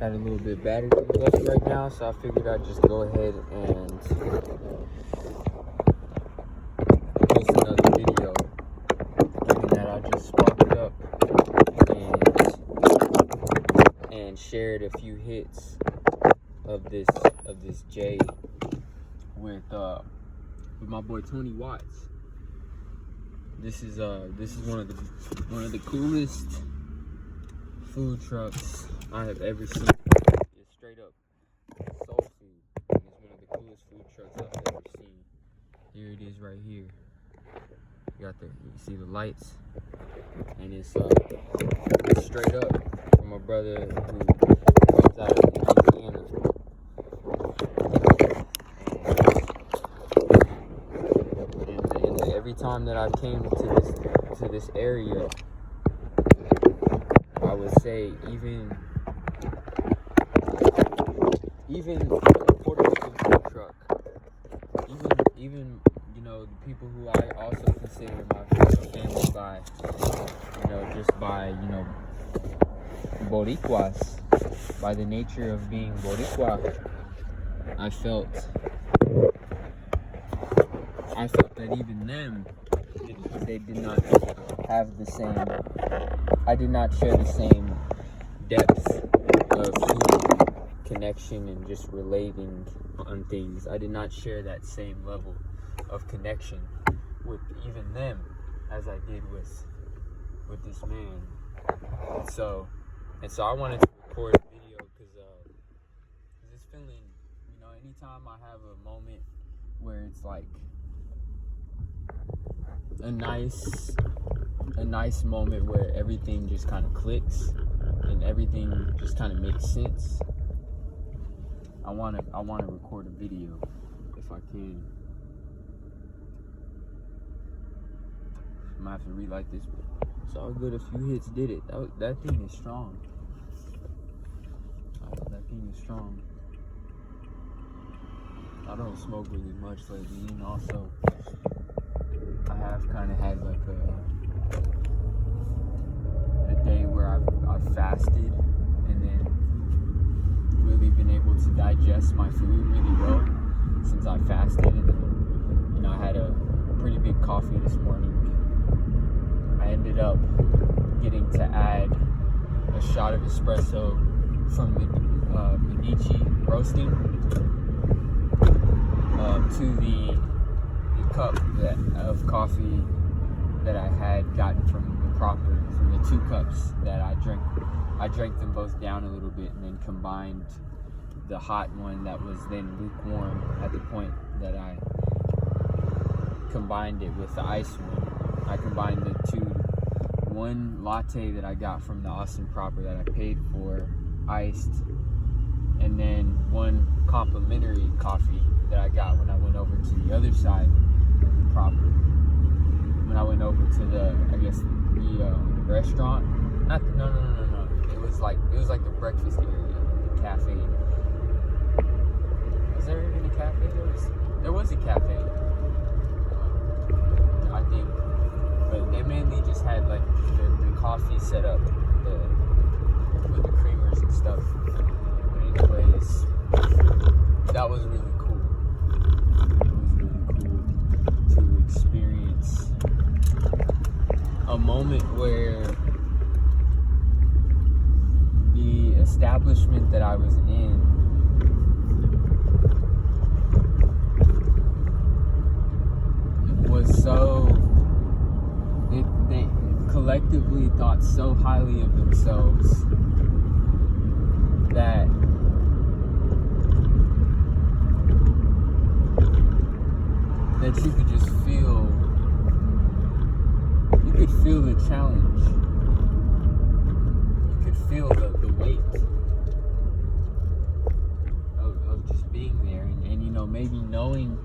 Got a little bit battery left right now, so I figured I'd just go ahead and post another video, given that I just sparked up and shared a few hits of this J with my boy Tony Watts. This is one of the coolest food trucks I have ever seen. It's straight up soul food. It's one of the coolest food trucks I've ever seen. Here it is right here. You see the lights, and it's straight up from a brother who comes out of Louisiana. And every time that I came to this area, I would say even Puerto Rican food truck, even the people who I also consider my family by just by Boricuas, by the nature of being Boricua, I felt that even them, they did not have the same, I did not share the same depth of human connection and just relating on things. I did not share that same level of connection with even them as I did with this man. And so I wanted to record a video because it's feeling, anytime I have a moment where it's like a nice moment where everything just kind of clicks and everything just kind of makes sense, I want to record a video if I can. I'm gonna have to relight this, but it's all good. A few hits did it. That thing is strong. That thing is strong. I don't smoke really much lately, and also I have kind of had like a day where I've fasted and then really been able to digest my food really well since I fasted. And I had a pretty big coffee this morning. I ended up getting to add a shot of espresso from the Medici roasting to the cup of coffee that I had gotten from the 2 cups that I drank. I drank them both down a little bit and then combined the hot one that was then lukewarm at the point that I combined it with the ice one. I combined the one latte that I got from the Austin Proper that I paid for, iced, and then one complimentary coffee that I got when I went over to the other side of the Proper. When I went over to the restaurant, no. It was like the breakfast area, the cafe. Was there even a cafe? There was a cafe, I think, but they mainly just had like the coffee set up with the creamers and stuff. But anyways, that was really cool. It was really cool to experience a moment where the establishment that I was in was they collectively thought so highly of themselves that you could just feel the challenge. You could feel the weight of just being there, and maybe knowing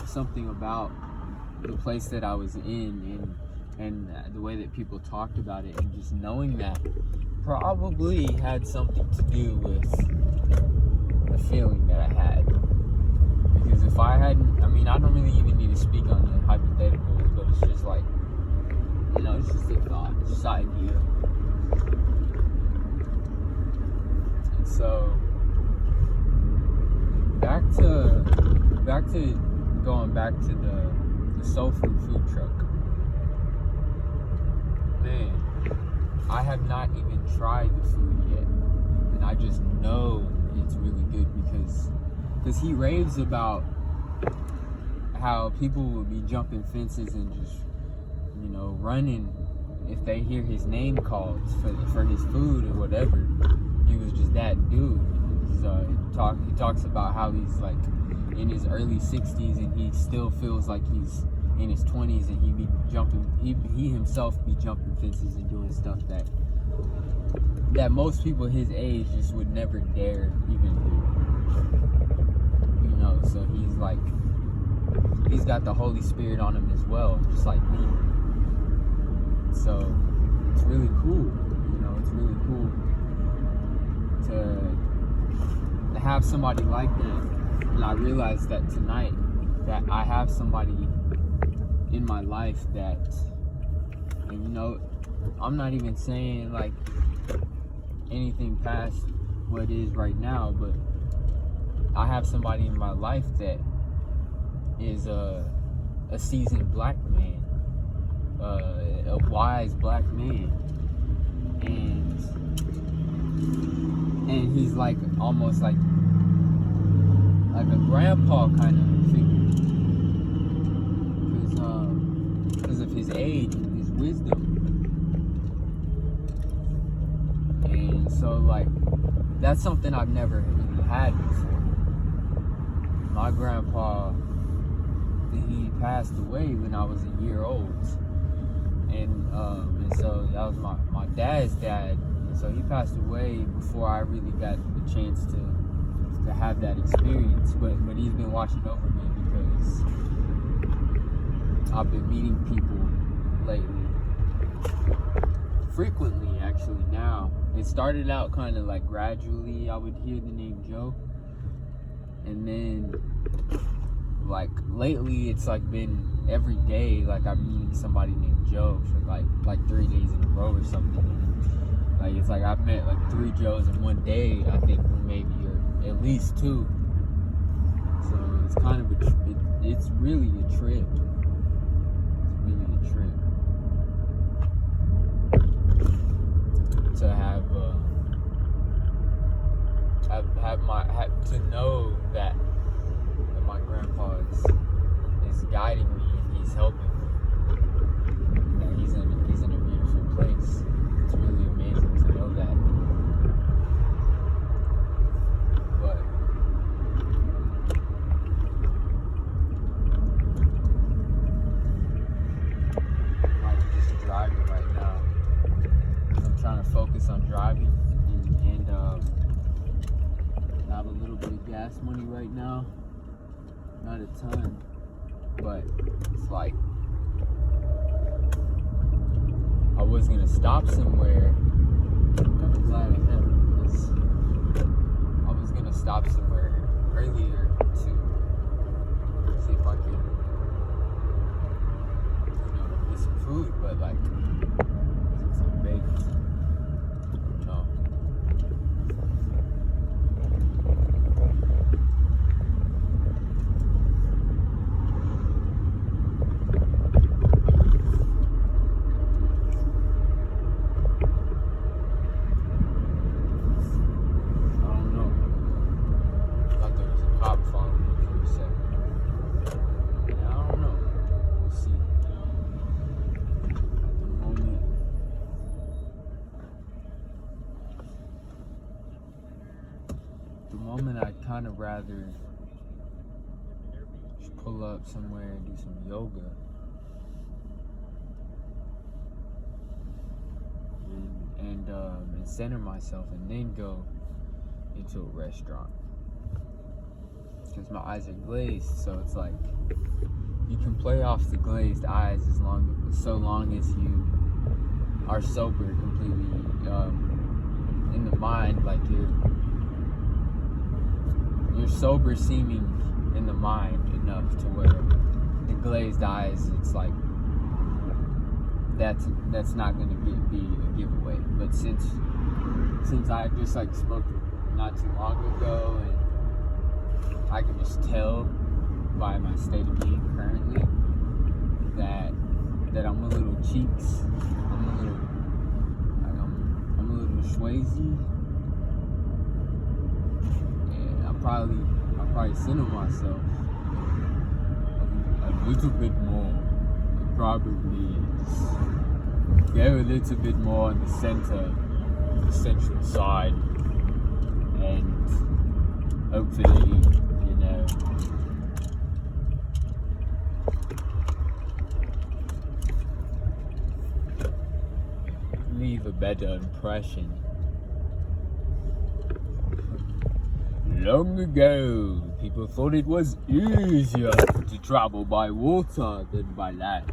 something about the place that I was in and the way that people talked about it, and just knowing that probably had something to do with the feeling that I had. Because if I hadn't, I don't really even need to speak on the hypotheticals, but it's just like, it's just a thought, it's just an idea. So back to going back to the soul food truck. Man, I have not even tried the food yet, and I just know it's really good because he raves about how people will be jumping fences and just, you know, running if they hear his name called for his food or whatever. He was just that dude. He talks about how he's like in his early 60s and he still feels like he's in his 20s, and he himself be jumping fences and doing stuff that most people his age just would never dare even do. You know, so he's got the Holy Spirit on him as well, just like me. So it's really cool. You know, it's really cool to have somebody like that. And I realized that tonight that I have somebody in my life that, and you know, I'm not even saying like anything past what it is right now, but I have somebody in my life that is a seasoned black man, a wise black man, and he's like almost like a grandpa kind of figure, because of his age and his wisdom. And so like that's something I've never really had before. My grandpa, he passed away when I was a year old, and so that was my dad's dad, and so he passed away before I really got the chance to have that experience, but he's been watching over me because I've been meeting people lately, frequently actually. Now it started out kind of like gradually. I would hear the name Joe, and then like lately it's like been every day, like I'm meeting somebody named Joe for like 3 days in a row or something. Like it's like I've met like 3 Joes in one day, I think, maybe, or at least 2. So it's kind of it's really a trip. It's really a trip to to know that my grandpa is guiding me and he's helping me. That he's in a beautiful place. It's really amazing to know that. But I'm just driving right now. I'm trying to focus on driving and I have a little bit of gas money right now. Not a ton, but it's like I was gonna stop somewhere. I'm kind of glad I haven't, because I was gonna stop somewhere earlier to see if I could, you know, get some food, but like since I'm baked, no. I'd kind of rather just pull up somewhere and do some yoga and center myself, and then go into a restaurant, because my eyes are glazed. So it's like you can play off the glazed eyes so long as you are sober completely, in the mind, like you're sober seeming in the mind enough to where the glazed eyes, it's like that's not going to be a giveaway. But since I just like smoked not too long ago, and I can just tell by my state of being currently that I'm a little cheeks. I'm a little Swayze, and I probably center myself a little bit more. Probably go a little bit more on the central side, and hopefully, leave a better impression. Long ago, people thought it was easier to travel by water than by land.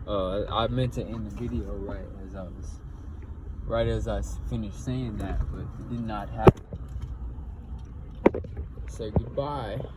I meant to end the video right as I finished saying that, but it did not happen. So goodbye.